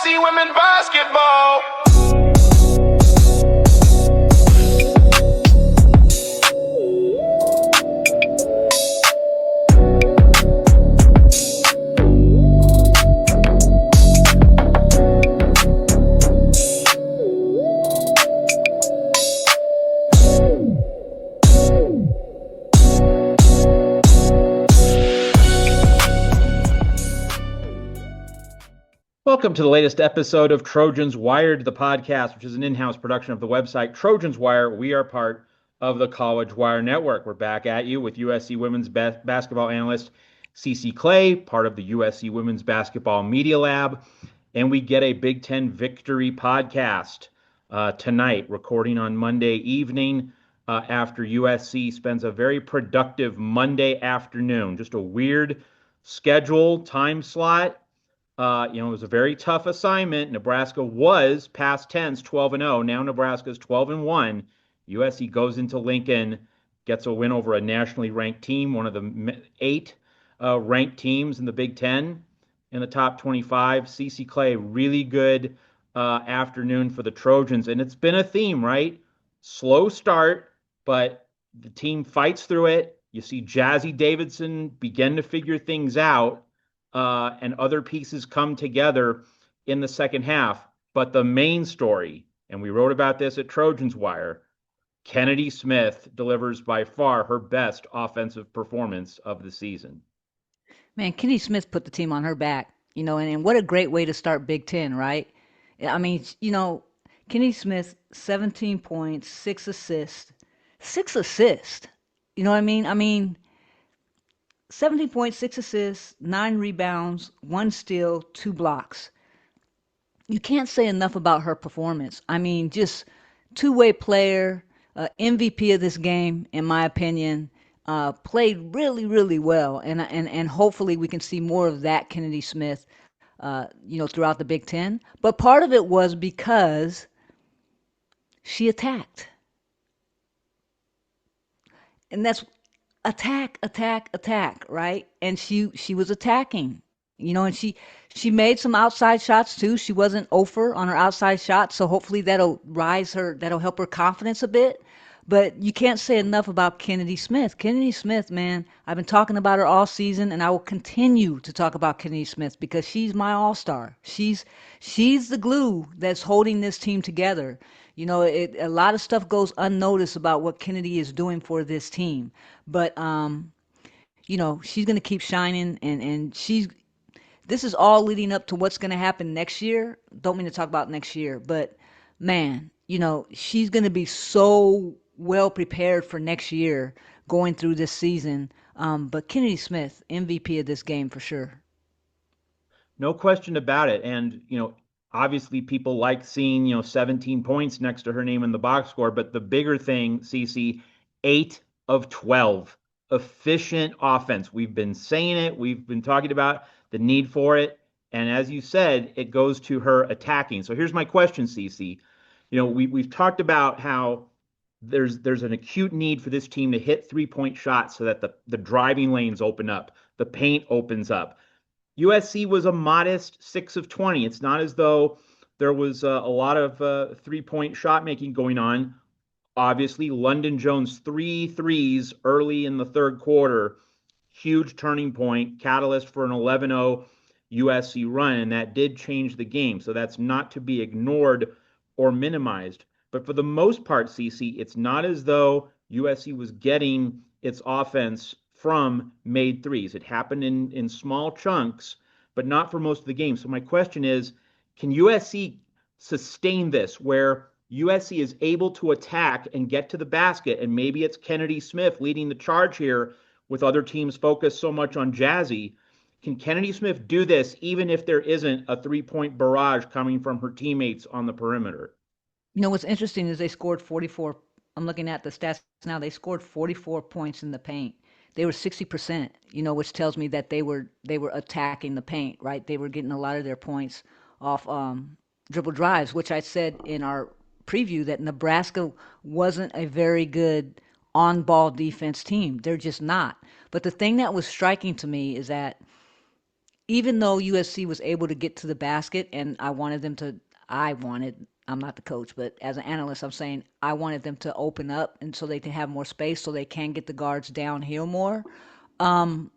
USC women basketball. Welcome to the latest episode of Trojans Wired, the podcast, which is an in-house production of the website Trojans Wire. We are part of the College Wire Network. We're back at you with USC women's basketball analyst Cece Clay, part of the USC Women's Basketball Media Lab, and we get a Big Ten victory podcast tonight, recording on Monday evening after USC spends a very productive Monday afternoon. Just a weird schedule, time slot. It was a very tough assignment. Nebraska was past tense, 12-0. Now Nebraska's 12-1. USC goes into Lincoln, gets a win over a nationally ranked team, one of the 8 ranked teams in the Big Ten in the top 25. Cece Clay, really good afternoon for the Trojans. And it's been a theme, right? Slow start, but the team fights through it. You see Jazzy Davidson begin to figure things out. And other pieces come together in the second half. But the main story, and we wrote about this at Trojans Wire, Kennedy Smith delivers by far her best offensive performance of the season. Man, Kennedy Smith put the team on her back, and what a great way to start Big Ten, right? I mean, Kennedy Smith, 17 points, 6 assists. 6 assists. You know what I mean? 17.6 assists, 9 rebounds, 1 steal, 2 blocks. You can't say enough about her performance. Just two-way player, MVP of this game, in my opinion. Played really, really well, and hopefully we can see more of that Kennedy Smith, throughout the Big Ten. But part of it was because she attacked, and that's attack, right? And she was attacking, and she made some outside shots too. She wasn't over on her outside shots, so hopefully that'll help her confidence a bit. But you can't say enough about Kennedy Smith. Kennedy Smith, man, I've been talking about her all season, and I will continue to talk about Kennedy Smith because she's my all-star. She's the glue that's holding this team together. A lot of stuff goes unnoticed about what Kennedy is doing for this team. But, she's going to keep shining, and this is all leading up to what's going to happen next year. Don't mean to talk about next year, but, man, she's going to be so well prepared for next year going through this season. But Kennedy Smith, MVP of this game for sure. No question about it. And, obviously people like seeing, 17 points next to her name in the box score. But the bigger thing, CC, 8 of 12. Efficient offense. We've been saying it. We've been talking about the need for it. And as you said, it goes to her attacking. So here's my question, CC. We've talked about how there's an acute need for this team to hit 3-point shots so that the driving lanes open up, the paint opens up. USC was a modest 6 of 20. It's not as though there was a lot of 3-point shot making going on. Obviously, London Jones 3 threes early in the third quarter, huge turning point, catalyst for an 11-0 USC run, and that did change the game. So that's not to be ignored or minimized. But for the most part, CC, it's not as though USC was getting its offense from made threes. It happened in small chunks, but not for most of the game. So my question is, can USC sustain this where USC is able to attack and get to the basket, and maybe it's Kennedy Smith leading the charge here with other teams focused so much on Jazzy? Can Kennedy Smith do this even if there isn't a 3-point barrage coming from her teammates on the perimeter? What's interesting is they scored 44. I'm looking at the stats now. They scored 44 points in the paint. They were 60%, which tells me that they were attacking the paint, right? They were getting a lot of their points off dribble drives, which I said in our preview that Nebraska wasn't a very good on-ball defense team. They're just not. But the thing that was striking to me is that even though USC was able to get to the basket, and I'm not the coach, but as an analyst, I'm saying I wanted them to open up and so they can have more space so they can get the guards downhill more. Um,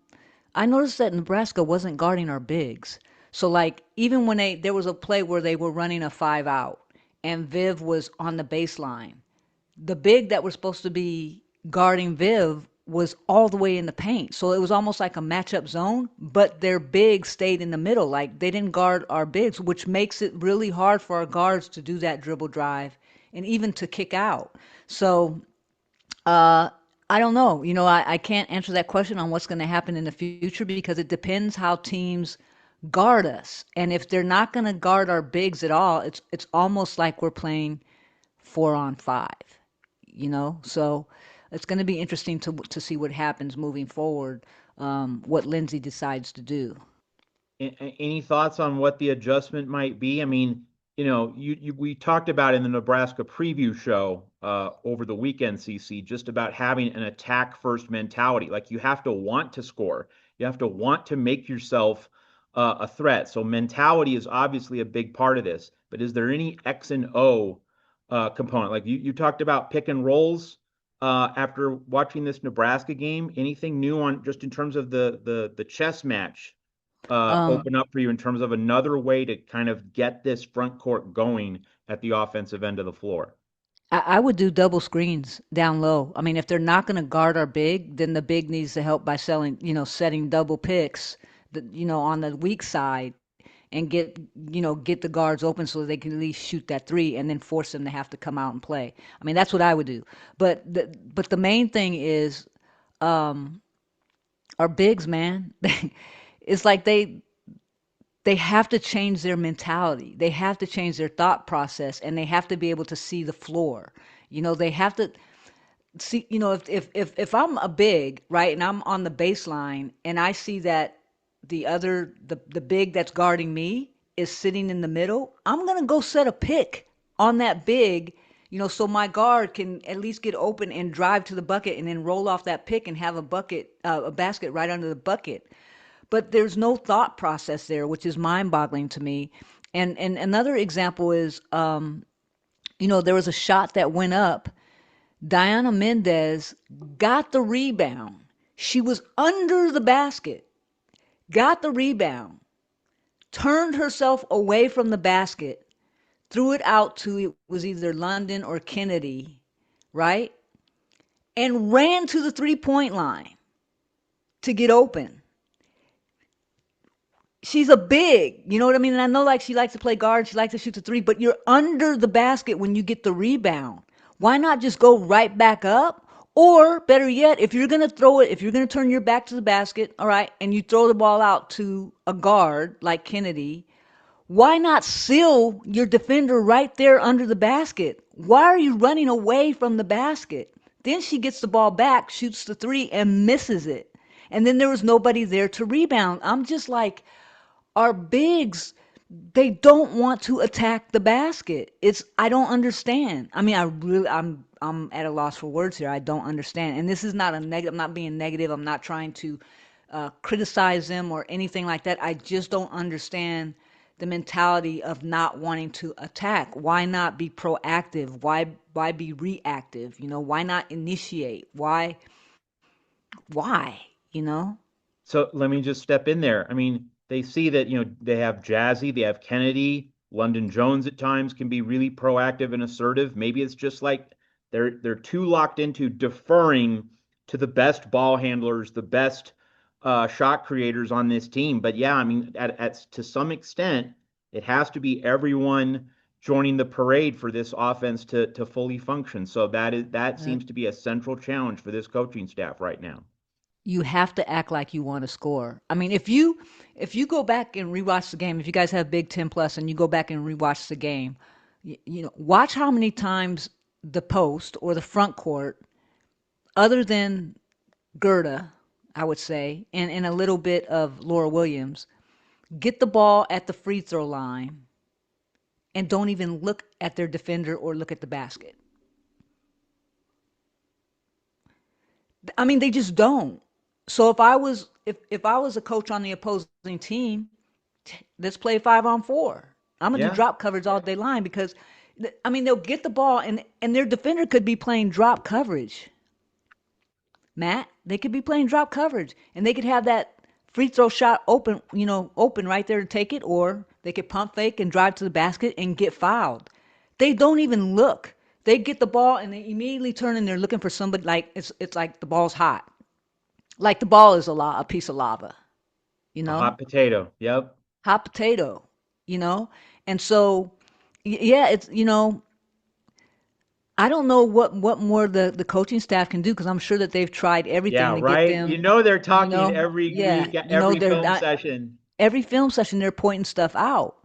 I noticed that Nebraska wasn't guarding our bigs. So like even when there was a play where they were running a 5 out and Viv was on the baseline, the big that was supposed to be guarding Viv was all the way in the paint. So it was almost like a matchup zone, but their bigs stayed in the middle. Like they didn't guard our bigs, which makes it really hard for our guards to do that dribble drive and even to kick out. So uh, I don't know. I can't answer that question on what's going to happen in the future because it depends how teams guard us. And if they're not going to guard our bigs at all, it's almost like we're playing 4-on-5. So it's going to be interesting to see what happens moving forward, what Lindsay decides to do. Any thoughts on what the adjustment might be? I mean, we talked about in the Nebraska preview show over the weekend, CC, just about having an attack first mentality. Like you have to want to score, you have to want to make yourself a threat. So mentality is obviously a big part of this. But is there any X and O component? Like you talked about pick and rolls after watching this Nebraska game. Anything new on just in terms of the chess match? Um, Open up for you in terms of another way to kind of get this front court going at the offensive end of the floor? I would do double screens down low. I mean, if they're not going to guard our big, then the big needs to help by setting double picks, on the weak side and get the guards open so they can at least shoot that three and then force them to have to come out and play. I mean, that's what I would do. But the main thing is our bigs, man. It's like they have to change their mentality. They have to change their thought process and they have to be able to see the floor. They have to see, if I'm a big, right, and I'm on the baseline and I see that the big that's guarding me is sitting in the middle, I'm gonna go set a pick on that big, so my guard can at least get open and drive to the bucket and then roll off that pick and have a basket right under the bucket. But there's no thought process there, which is mind-boggling to me. And another example is, there was a shot that went up. Diana Mendez got the rebound. She was under the basket, got the rebound, turned herself away from the basket, threw it out to it was either London or Kennedy, right? And ran to the 3-point line to get open. She's a big, you know what I mean? And I know like she likes to play guard, she likes to shoot the three, but you're under the basket when you get the rebound. Why not just go right back up? Or better yet, if you're going to throw it, if you're going to turn your back to the basket, all right, and you throw the ball out to a guard like Kennedy, why not seal your defender right there under the basket? Why are you running away from the basket? Then she gets the ball back, shoots the three, and misses it. And then there was nobody there to rebound. I'm just like, our bigs, they don't want to attack the basket. I don't understand. I mean, I'm at a loss for words here. I don't understand. And this is not a negative. I'm not being negative. I'm not trying to criticize them or anything like that. I just don't understand the mentality of not wanting to attack. Why not be proactive? Why be reactive? Why not initiate? Why? You know? So let me just step in there. I mean, they see that, they have Jazzy, they have Kennedy, London Jones at times can be really proactive and assertive. Maybe it's just like they're too locked into deferring to the best ball handlers, the best shot creators on this team. But yeah, I mean, at to some extent, it has to be everyone joining the parade for this offense to fully function. So that Uh, seems to be a central challenge for this coaching staff right now. you have to act like you want to score. I mean, if you go back and rewatch the game, if you guys have Big Ten Plus and you go back and rewatch the game, watch how many times the post or the front court, other than Gerda, I would say, and a little bit of Laura Williams, get the ball at the free throw line and don't even look at their defender or look at the basket. I mean, they just don't. So if I was if I was a coach on the opposing team, let's play 5-on-4. I'm gonna do Yeah. drop coverage all day long because, I mean, they'll get the ball and their defender could be playing drop coverage. Matt, they could be playing drop coverage and they could have that free throw shot open, open right there to take it, or they could pump fake and drive to the basket and get fouled. They don't even look. They get the ball and they immediately turn and they're looking for somebody, like it's like the ball's hot. Like the ball is a piece of lava, you A know? hot potato. Yep. Hot potato, you know? And so yeah, I don't know what more the coaching staff can do because I'm sure that they've tried everything Yeah, to get right. You them, know they're talking every yeah, week, every they're film not session. every film session they're pointing stuff out.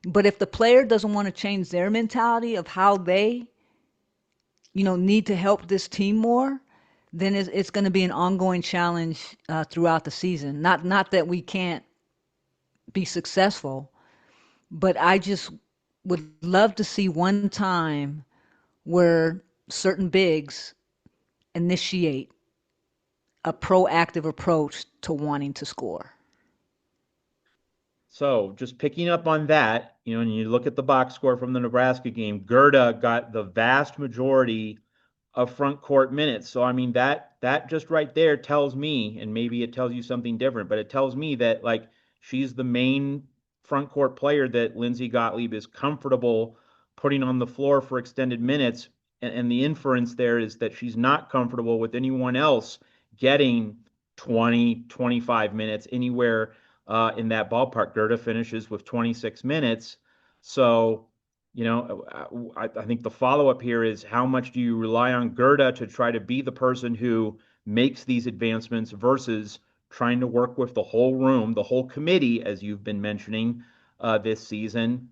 But if the player doesn't want to change their mentality of how they, need to help this team more, then it's going to be an ongoing challenge throughout the season. Not that we can't be successful, but I just would love to see one time where certain bigs initiate a proactive approach to wanting to score. So just picking up on that, and you look at the box score from the Nebraska game, Gerda got the vast majority of front court minutes. So I mean that just right there tells me, and maybe it tells you something different, but it tells me that like she's the main front court player that Lindsey Gottlieb is comfortable putting on the floor for extended minutes. And the inference there is that she's not comfortable with anyone else getting 20, 25 minutes anywhere in that ballpark. Gerda finishes with 26 minutes. So I think the follow up here is how much do you rely on Gerda to try to be the person who makes these advancements versus trying to work with the whole room, the whole committee, as you've been mentioning this season?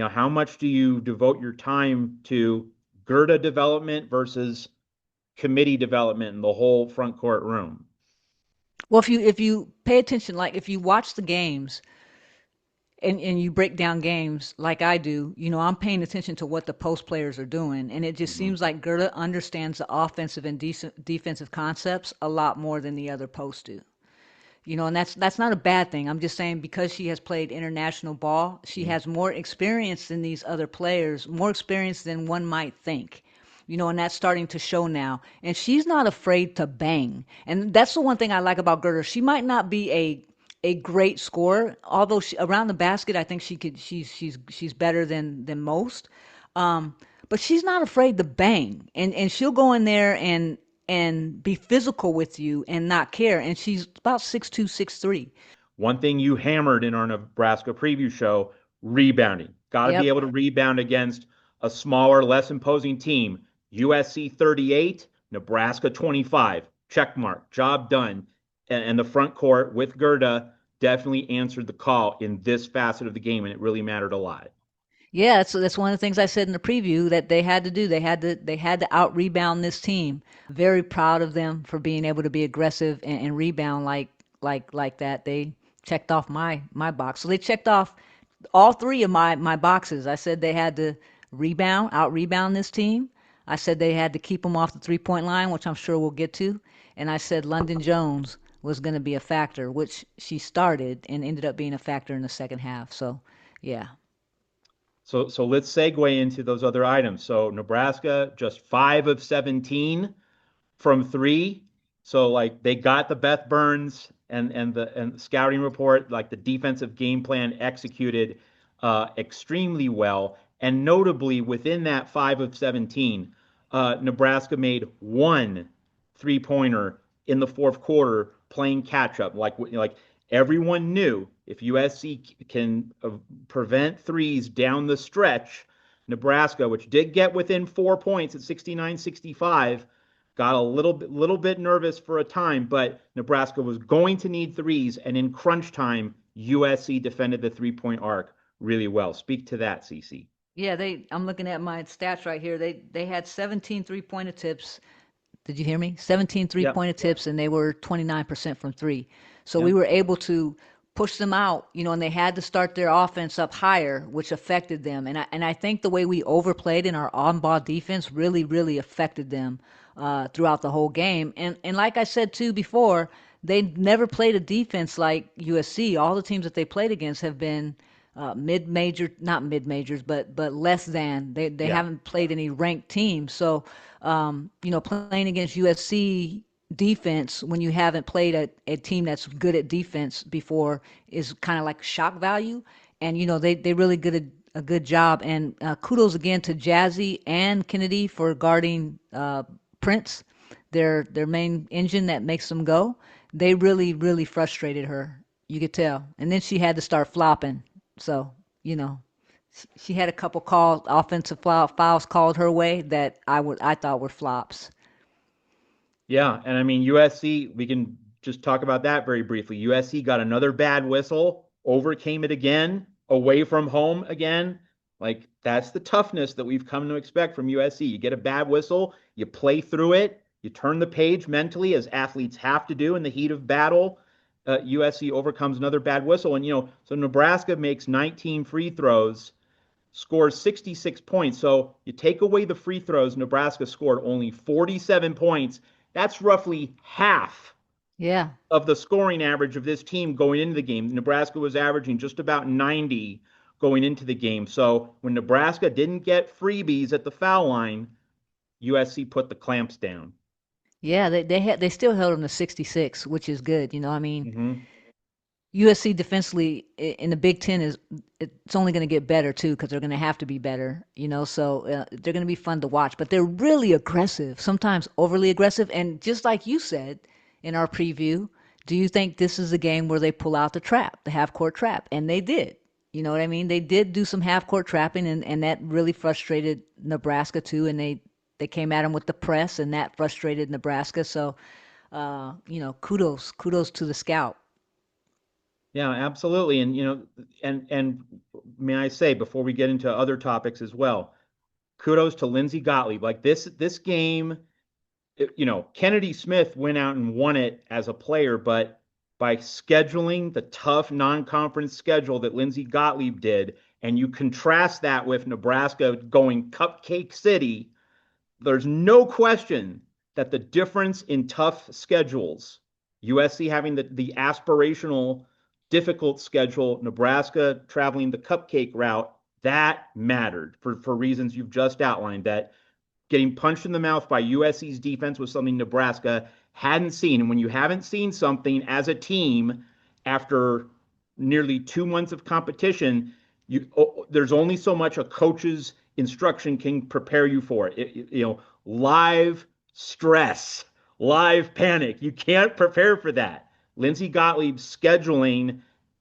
How much do you devote your time to Gerda development versus committee development in the whole front court room? Well, if you pay attention, like if you watch the games and you break down games like I do, I'm paying attention to what the post players are doing, and it just Mhm. seems like Gerda understands the offensive and defensive concepts a lot more than the other posts do. And that's not a bad thing. I'm just saying because she has played international ball, she Yeah. has more experience than these other players, more experience than one might think. And that's starting to show now. And she's not afraid to bang. And that's the one thing I like about Gerda. She might not be a great scorer, although around the basket, I think she's better than most. Um, but she's not afraid to bang, and she'll go in there and be physical with you and not care. And she's about 6'2", 6'3". One thing you hammered in our Nebraska preview show, rebounding. Got to be Yep. able to rebound against a smaller, less imposing team. USC 38, Nebraska 25. Check mark. Job done. And the front court with Gerda definitely answered the call in this facet of the game, and it really mattered a lot. Yeah, that's one of the things I said in the preview that they had to do. They had to out rebound this team. Very proud of them for being able to be aggressive and rebound like that. They checked off my box. So they checked off all three of my boxes. I said they had to out rebound this team. I said they had to keep them off the 3-point line, which I'm sure we'll get to. And I said London Jones was going to be a factor, which she started and ended up being a factor in the second half. So, yeah. So let's segue into those other items. So Nebraska just 5 of 17 from three. So like they got the Beth Burns and scouting report, like the defensive game plan executed extremely well. And notably within that 5 of 17, Nebraska made one 3-pointer in the fourth quarter playing catch up. Like everyone knew if USC can prevent threes down the stretch, Nebraska, which did get within 4 points at 69-65, got a little bit nervous for a time, but Nebraska was going to need threes, and in crunch time, USC defended the 3-point arc really well. Speak to that, CC. Yeah, I'm looking at my stats right here. They had 17 three-point attempts. Did you hear me? 17 Yep. three-point attempts, and they were 29% from three. So we Yep. were able to push them out, and they had to start their offense up higher, which affected them. And I think the way we overplayed in our on-ball defense really, really affected them throughout the whole game. And like I said too before, they never played a defense like USC. All the teams that they played against have been mid-major, not mid-majors, but less than. They Yeah. haven't played any ranked teams. So, playing against USC defense when you haven't played a team that's good at defense before is kind of like shock value. And they really did a good job. And kudos again to Jazzy and Kennedy for guarding Prince, their main engine that makes them go. They really frustrated her. You could tell. And then she had to start flopping. So, you know, she had a couple offensive fouls called her way that I thought were flops. Yeah, and I mean USC, we can just talk about that very briefly. USC got another bad whistle, overcame it again, away from home again. Like that's the toughness that we've come to expect from USC. You get a bad whistle, you play through it, you turn the page mentally as athletes have to do in the heat of battle. USC overcomes another bad whistle, and so Nebraska makes 19 free throws, scores 66 points. So you take away the free throws, Nebraska scored only 47 points. That's roughly half Yeah. of the scoring average of this team going into the game. Nebraska was averaging just about 90 going into the game. So when Nebraska didn't get freebies at the foul line, USC put the clamps down. Yeah, they still held them to 66, which is good. I mean, Hmm. USC defensively in the Big Ten it's only going to get better too because they're going to have to be better. So they're going to be fun to watch. But they're really aggressive, sometimes overly aggressive. And just like you said in our preview, do you think this is a game where they pull out the trap, the half court trap? And they did. You know what I mean? They did do some half court trapping, and that really frustrated Nebraska too. And they came at them with the press, and that frustrated Nebraska. So, kudos to the scout. Yeah, absolutely. And and may I say before we get into other topics as well, kudos to Lindsey Gottlieb. Like this game, Kennedy Smith went out and won it as a player, but by scheduling the tough non-conference schedule that Lindsey Gottlieb did, and you contrast that with Nebraska going Cupcake City, there's no question that the difference in tough schedules, USC having the aspirational, difficult schedule, Nebraska traveling the cupcake route, that mattered for reasons you've just outlined. That getting punched in the mouth by USC's defense was something Nebraska hadn't seen. And when you haven't seen something as a team after nearly 2 months of competition, there's only so much a coach's instruction can prepare you for it. Live stress, live panic. You can't prepare for that. Lindsey Gottlieb scheduling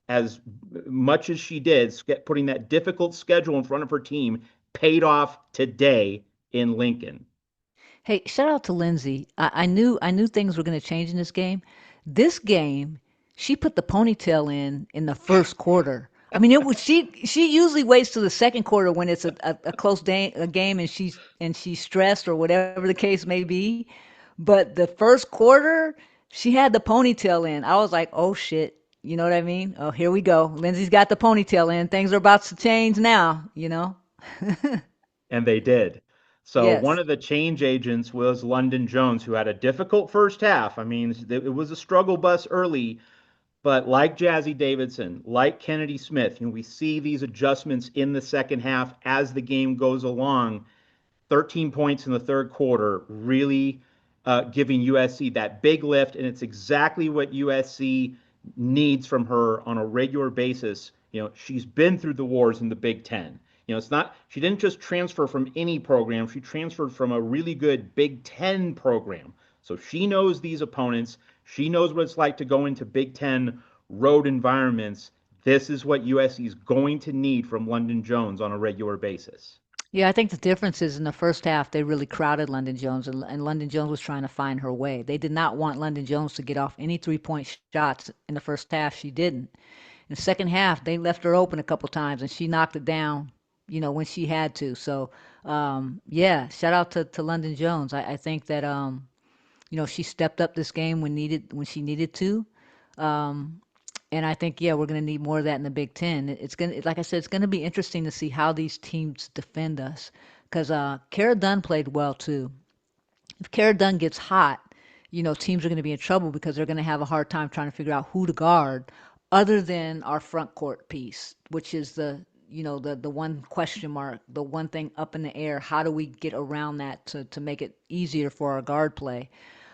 as much as she did, putting that difficult schedule in front of her team, paid off today in Lincoln. Hey, shout out to Lindsay. I knew things were going to change in this game. This game, she put the ponytail in the first quarter. I mean, it was she usually waits till the second quarter when it's a close a game and she's stressed or whatever the case may be. But the first quarter, she had the ponytail in. I was like, oh shit. You know what I mean? Oh, here we go. Lindsay's got the ponytail in. Things are about to change now. And they did. So one Yes. of the change agents was London Jones, who had a difficult first half. I mean, it was a struggle bus early, but like Jazzy Davidson, like Kennedy Smith, we see these adjustments in the second half as the game goes along. 13 points in the third quarter, really giving USC that big lift, and it's exactly what USC needs from her on a regular basis. She's been through the wars in the Big Ten. It's not, she didn't just transfer from any program, she transferred from a really good Big Ten program. So she knows these opponents. She knows what it's like to go into Big Ten road environments. This is what USC is going to need from London Jones on a regular basis. Yeah, I think the difference is in the first half, they really crowded London Jones, and London Jones was trying to find her way. They did not want London Jones to get off any 3-point shots in the first half. She didn't. In the second half, they left her open a couple times, and she knocked it down, when she had to. So, yeah, shout out to London Jones. I think that she stepped up this game when she needed to. Um, and I think, yeah, we're going to need more of that in the Big Ten. It's going to, like I said, it's going to be interesting to see how these teams defend us. Because Cara Dunn played well too. If Cara Dunn gets hot, teams are going to be in trouble because they're going to have a hard time trying to figure out who to guard other than our front court piece, which is the one question mark, the one thing up in the air. How do we get around that to make it easier for our guard play?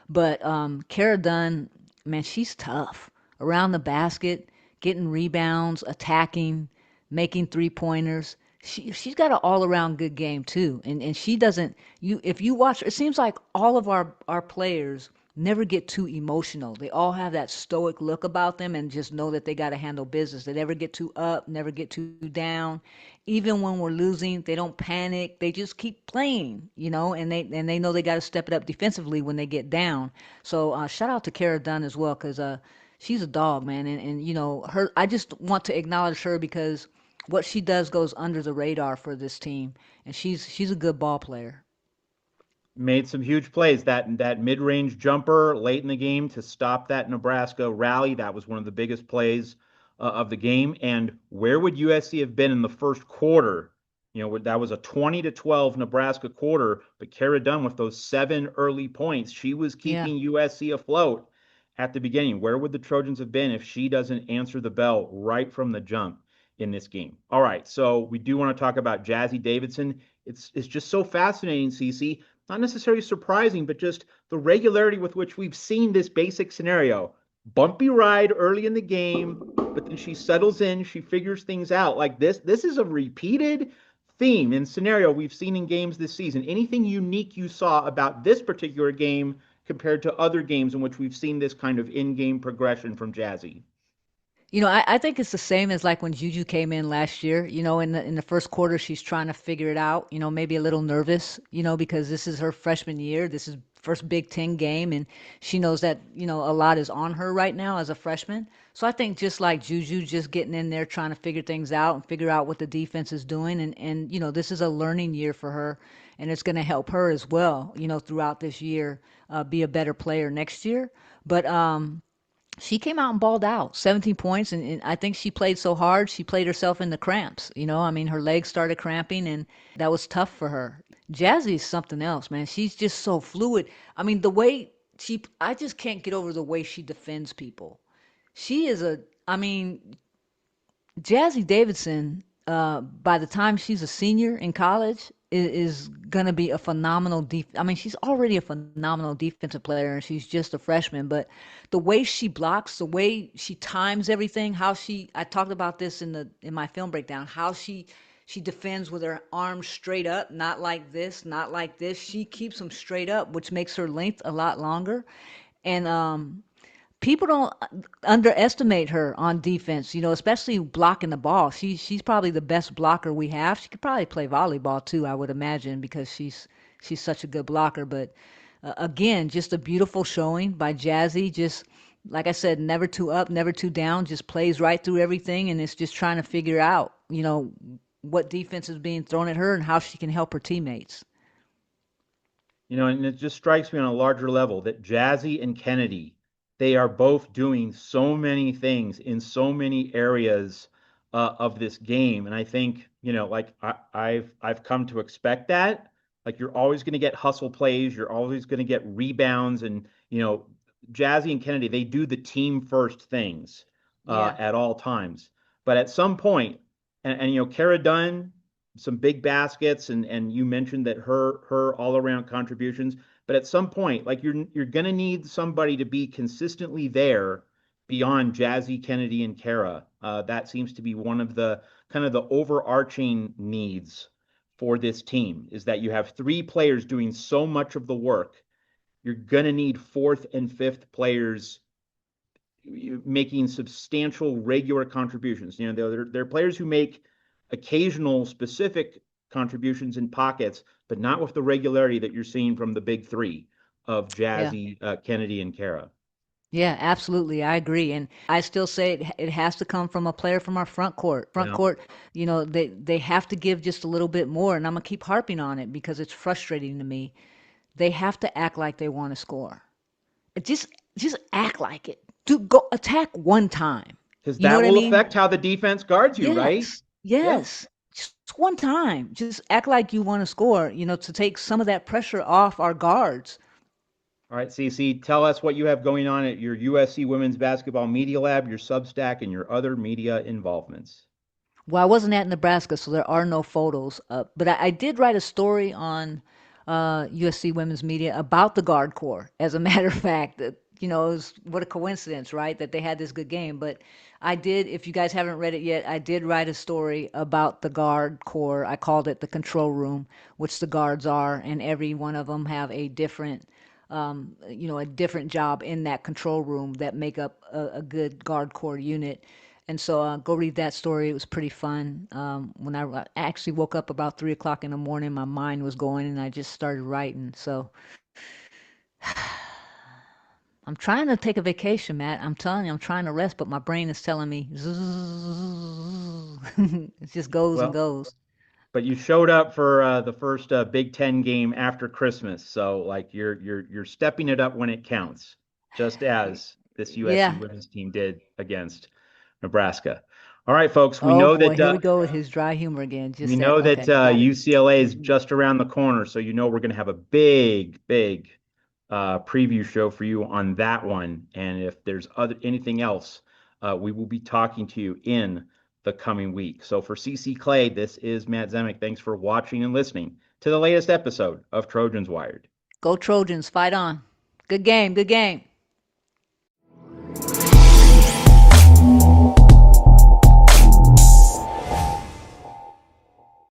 But Kara Dunn, man, she's tough around the basket, getting rebounds, attacking, making three-pointers. She's got an all-around good game too. And she doesn't if you watch her, it seems like all of our players never get too emotional. They all have that stoic look about them and just know that they got to handle business. They never get too up, never get too down. Even when we're losing, they don't panic. They just keep playing, and they know they got to step it up defensively when they get down. So shout out to Kara Dunn as well because she's a dog, man. And her. I just want to acknowledge her because what she does goes under the radar for this team, and she's a good ball player. Made some huge plays. That mid-range jumper late in the game to stop that Nebraska rally. That was one of the biggest plays of the game. And where would USC have been in the first quarter? That was a 20-12 Nebraska quarter, but Kara Dunn with those 7 early points, she was Yeah. keeping USC afloat at the beginning. Where would the Trojans have been if she doesn't answer the bell right from the jump in this game? All right, so we do want to talk about Jazzy Davidson. It's just so fascinating, CC. Not necessarily surprising, but just the regularity with which we've seen this basic scenario. Bumpy ride early in the game, but then she settles in, she figures things out. Like this is a repeated theme and scenario we've seen in games this season. Anything unique you saw about this particular game compared to other games in which we've seen this kind of in-game progression from Jazzy? I think it's the same as like when Juju came in last year. In the first quarter, she's trying to figure it out. Maybe a little nervous. Because this is her freshman year. This is first Big Ten game, and she knows that a lot is on her right now as a freshman. So I think just like Juju, just getting in there trying to figure things out and figure out what the defense is doing, and this is a learning year for her, and it's going to help her as well. Throughout this year, be a better player next year. But she came out and balled out 17 points and I think she played so hard she played herself in the cramps. I mean, her legs started cramping and that was tough for her. Jazzy is something else, man. She's just so fluid. I mean, the way I just can't get over the way she defends people. She is I mean, Jazzy Davidson, by the time she's a senior in college, is going to be a phenomenal I mean, she's already a phenomenal defensive player, and she's just a freshman. But the way she blocks, the way she times everything, I talked about this in my film breakdown, how she defends with her arms straight up, not like this, not like this. She keeps them straight up, which makes her length a lot longer. And people don't underestimate her on defense, especially blocking the ball. She's probably the best blocker we have. She could probably play volleyball too, I would imagine, because she's such a good blocker. But again, just a beautiful showing by Jazzy. Just like I said, never too up, never too down. Just plays right through everything, and it's just trying to figure out, what defense is being thrown at her and how she can help her teammates. And it just strikes me on a larger level that Jazzy and Kennedy, they are both doing so many things in so many areas of this game. And I think, like I've come to expect that. Like you're always going to get hustle plays, you're always going to get rebounds, and Jazzy and Kennedy, they do the team first things Yeah. at all times. But at some point, and Kara Dunn, some big baskets, and you mentioned that her all around contributions. But at some point, like you're gonna need somebody to be consistently there beyond Jazzy, Kennedy, and Kara. That seems to be one of the kind of the overarching needs for this team is that you have 3 players doing so much of the work. You're gonna need fourth and fifth players making substantial regular contributions. They're players who make occasional specific contributions in pockets, but not with the regularity that you're seeing from the big 3 of Yeah. Jazzy, Kennedy, and Kara. Yeah, absolutely. I agree. And I still say it has to come from a player from our front court. Front Yeah. court, they have to give just a little bit more. And I'm going to keep harping on it because it's frustrating to me. They have to act like they want to score. It just act like it. Do go attack one time. Because You know that what I will mean? affect how the defense guards you, right? Yes. Yep. Yes. Just one time. Just act like you want to score, to take some of that pressure off our guards. All right, CC, tell us what you have going on at your USC Women's Basketball Media Lab, your Substack, and your other media involvements. Well, I wasn't at Nebraska, so there are no photos. But I did write a story on USC Women's Media about the Guard Corps. As a matter of fact, that it was, what a coincidence, right? That they had this good game. But I did, if you guys haven't read it yet, I did write a story about the Guard Corps. I called it the Control Room, which the guards are, and every one of them have a different a different job in that control room that make up a good guard corps unit. And so go read that story. It was pretty fun. When I actually woke up about 3 o'clock in the morning, my mind was going and I just started writing. So I'm trying to take a vacation, Matt. I'm telling you, I'm trying to rest, but my brain is telling me it just goes and Well, goes. but you showed up for the first Big Ten game after Christmas, so like you're stepping it up when it counts, just as this USC Yeah. women's team did against Nebraska. All right, folks, Oh boy, here we go with his dry humor again. we Just that. know that Okay, got it. UCLA is just around the corner, so you know we're going to have a big preview show for you on that one. And if there's anything else, we will be talking to you in the coming week. So for CC Clay, this is Matt Zemek. Thanks for watching and listening to the latest episode of Trojans Wired. Go Trojans, fight on. Good game, good game.